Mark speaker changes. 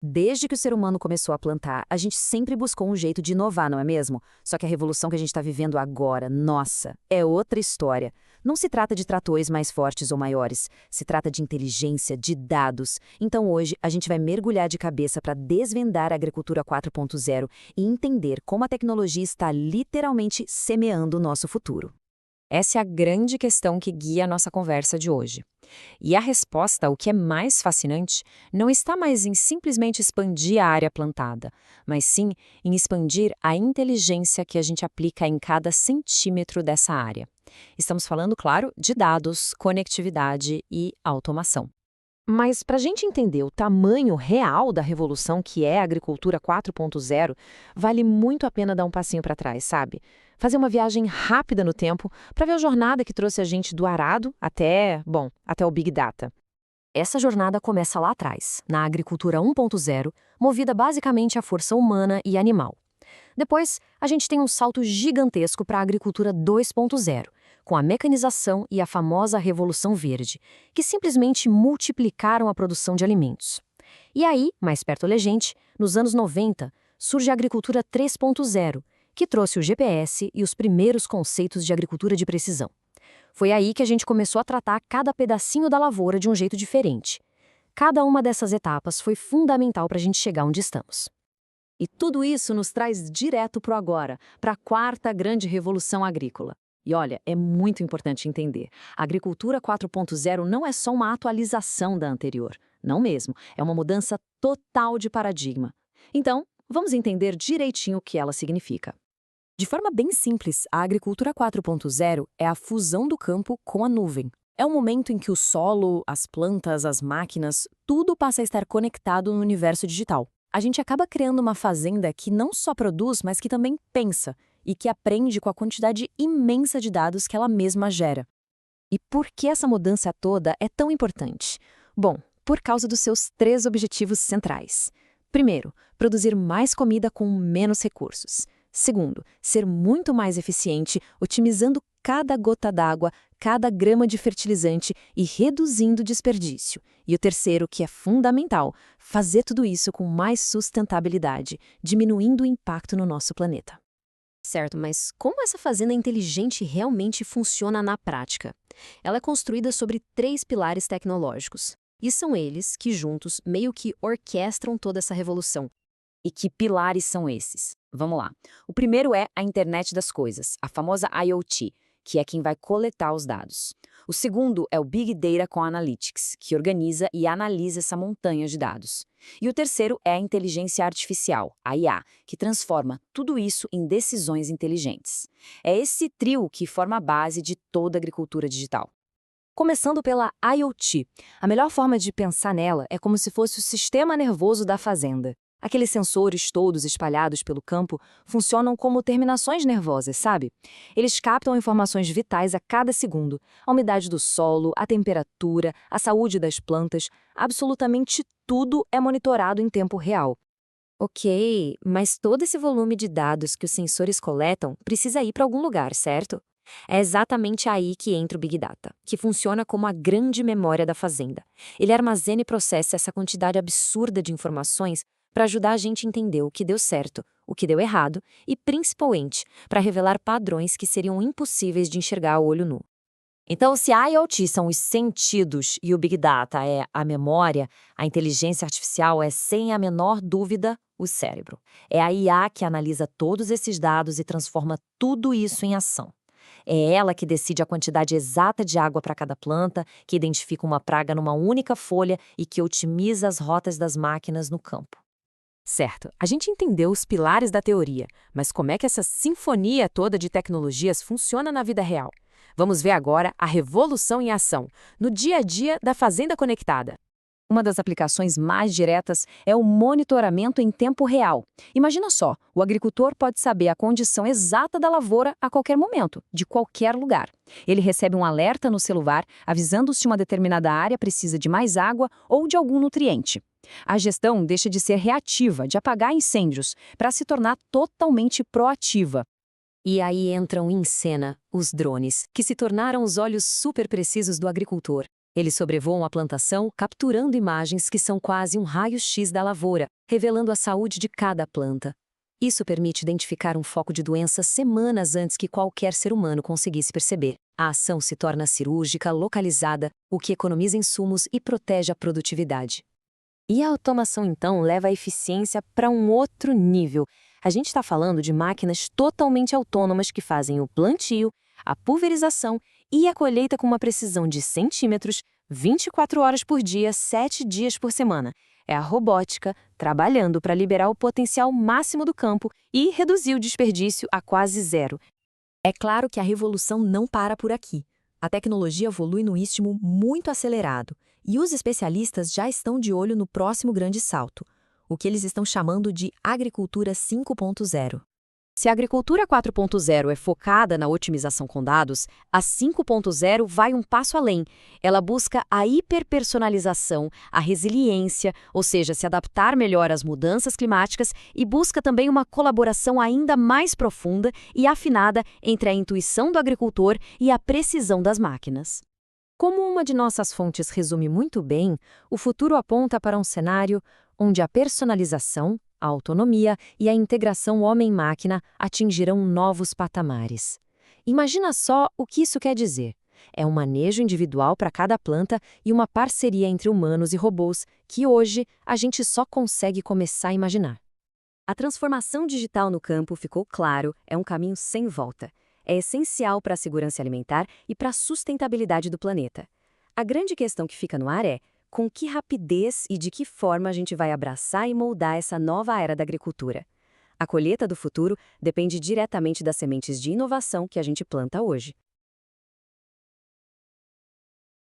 Speaker 1: Desde que o ser humano começou a plantar, a gente sempre buscou um jeito de inovar, não é mesmo? Só que a revolução que a gente está vivendo agora, nossa, é outra história. Não se trata de tratores mais fortes ou maiores, se trata de inteligência, de dados. Então hoje a gente vai mergulhar de cabeça para desvendar a agricultura 4.0 e entender como a tecnologia está literalmente semeando o nosso futuro.
Speaker 2: Essa é a grande questão que guia a nossa conversa de hoje. E a resposta, o que é mais fascinante, não está mais em simplesmente expandir a área plantada, mas sim em expandir a inteligência que a gente aplica em cada centímetro dessa área. Estamos falando, claro, de dados, conectividade e automação.
Speaker 1: Mas para a gente entender o tamanho real da revolução que é a agricultura 4.0, vale muito a pena dar um passinho para trás, sabe? Fazer uma viagem rápida no tempo para ver a jornada que trouxe a gente do arado até o Big Data. Essa jornada começa lá atrás, na agricultura 1.0, movida basicamente à força humana e animal. Depois, a gente tem um salto gigantesco para a agricultura 2.0, com a mecanização e a famosa Revolução Verde, que simplesmente multiplicaram a produção de alimentos. E aí, mais perto da gente, nos anos 90, surge a agricultura 3.0, que trouxe o GPS e os primeiros conceitos de agricultura de precisão. Foi aí que a gente começou a tratar cada pedacinho da lavoura de um jeito diferente. Cada uma dessas etapas foi fundamental para a gente chegar onde estamos. E tudo isso nos traz direto para o agora, para a quarta grande revolução agrícola. E olha, é muito importante entender. A agricultura 4.0 não é só uma atualização da anterior. Não mesmo. É uma mudança total de paradigma. Então, vamos entender direitinho o que ela significa. De forma bem simples, a agricultura 4.0 é a fusão do campo com a nuvem. É o momento em que o solo, as plantas, as máquinas, tudo passa a estar conectado no universo digital. A gente acaba criando uma fazenda que não só produz, mas que também pensa e que aprende com a quantidade imensa de dados que ela mesma gera. E por que essa mudança toda é tão importante? Bom, por causa dos seus 3 objetivos centrais. Primeiro, produzir mais comida com menos recursos. Segundo, ser muito mais eficiente, otimizando cada gota d'água, cada grama de fertilizante e reduzindo o desperdício. E o terceiro, que é fundamental, fazer tudo isso com mais sustentabilidade, diminuindo o impacto no nosso planeta. Certo, mas como essa fazenda inteligente realmente funciona na prática? Ela é construída sobre 3 pilares tecnológicos. E são eles que, juntos, meio que orquestram toda essa revolução.
Speaker 2: E que pilares são esses? Vamos lá. O primeiro é a internet das coisas, a famosa IoT, que é quem vai coletar os dados. O segundo é o Big Data com Analytics, que organiza e analisa essa montanha de dados. E o terceiro é a inteligência artificial, a IA, que transforma tudo isso em decisões inteligentes. É esse trio que forma a base de toda a agricultura digital.
Speaker 1: Começando pela IoT, a melhor forma de pensar nela é como se fosse o sistema nervoso da fazenda. Aqueles sensores todos espalhados pelo campo funcionam como terminações nervosas, sabe? Eles captam informações vitais a cada segundo. A umidade do solo, a temperatura, a saúde das plantas, absolutamente tudo é monitorado em tempo real. Ok, mas todo esse volume de dados que os sensores coletam precisa ir para algum lugar, certo? É exatamente aí que entra o Big Data, que funciona como a grande memória da fazenda. Ele armazena e processa essa quantidade absurda de informações para ajudar a gente a entender o que deu certo, o que deu errado e, principalmente, para revelar padrões que seriam impossíveis de enxergar a olho nu. Então, se a IoT são os sentidos e o Big Data é a memória, a inteligência artificial é, sem a menor dúvida, o cérebro. É a IA que analisa todos esses dados e transforma tudo isso em ação. É ela que decide a quantidade exata de água para cada planta, que identifica uma praga numa única folha e que otimiza as rotas das máquinas no campo. Certo, a gente entendeu os pilares da teoria, mas como é que essa sinfonia toda de tecnologias funciona na vida real? Vamos ver agora a revolução em ação, no dia a dia da fazenda conectada. Uma das aplicações mais diretas é o monitoramento em tempo real. Imagina só, o agricultor pode saber a condição exata da lavoura a qualquer momento, de qualquer lugar. Ele recebe um alerta no celular avisando se uma determinada área precisa de mais água ou de algum nutriente. A gestão deixa de ser reativa, de apagar incêndios, para se tornar totalmente proativa. E aí entram em cena os drones, que se tornaram os olhos super precisos do agricultor. Eles sobrevoam a plantação, capturando imagens que são quase um raio-x da lavoura, revelando a saúde de cada planta. Isso permite identificar um foco de doença semanas antes que qualquer ser humano conseguisse perceber. A ação se torna cirúrgica, localizada, o que economiza insumos e protege a produtividade. E a automação, então, leva a eficiência para um outro nível. A gente está falando de máquinas totalmente autônomas que fazem o plantio, a pulverização e a colheita com uma precisão de centímetros, 24 horas por dia, 7 dias por semana. É a robótica trabalhando para liberar o potencial máximo do campo e reduzir o desperdício a quase zero. É claro que a revolução não para por aqui. A tecnologia evolui num ritmo muito acelerado e os especialistas já estão de olho no próximo grande salto, o que eles estão chamando de agricultura 5.0. Se a agricultura 4.0 é focada na otimização com dados, a 5.0 vai um passo além. Ela busca a hiperpersonalização, a resiliência, ou seja, se adaptar melhor às mudanças climáticas, e busca também uma colaboração ainda mais profunda e afinada entre a intuição do agricultor e a precisão das máquinas. Como uma de nossas fontes resume muito bem, o futuro aponta para um cenário onde a personalização, a autonomia e a integração homem-máquina atingirão novos patamares. Imagina só o que isso quer dizer. É um manejo individual para cada planta e uma parceria entre humanos e robôs que hoje a gente só consegue começar a imaginar. A transformação digital no campo, ficou claro, é um caminho sem volta. É essencial para a segurança alimentar e para a sustentabilidade do planeta. A grande questão que fica no ar é: com que rapidez e de que forma a gente vai abraçar e moldar essa nova era da agricultura? A colheita do futuro depende diretamente das sementes de inovação que a gente planta hoje.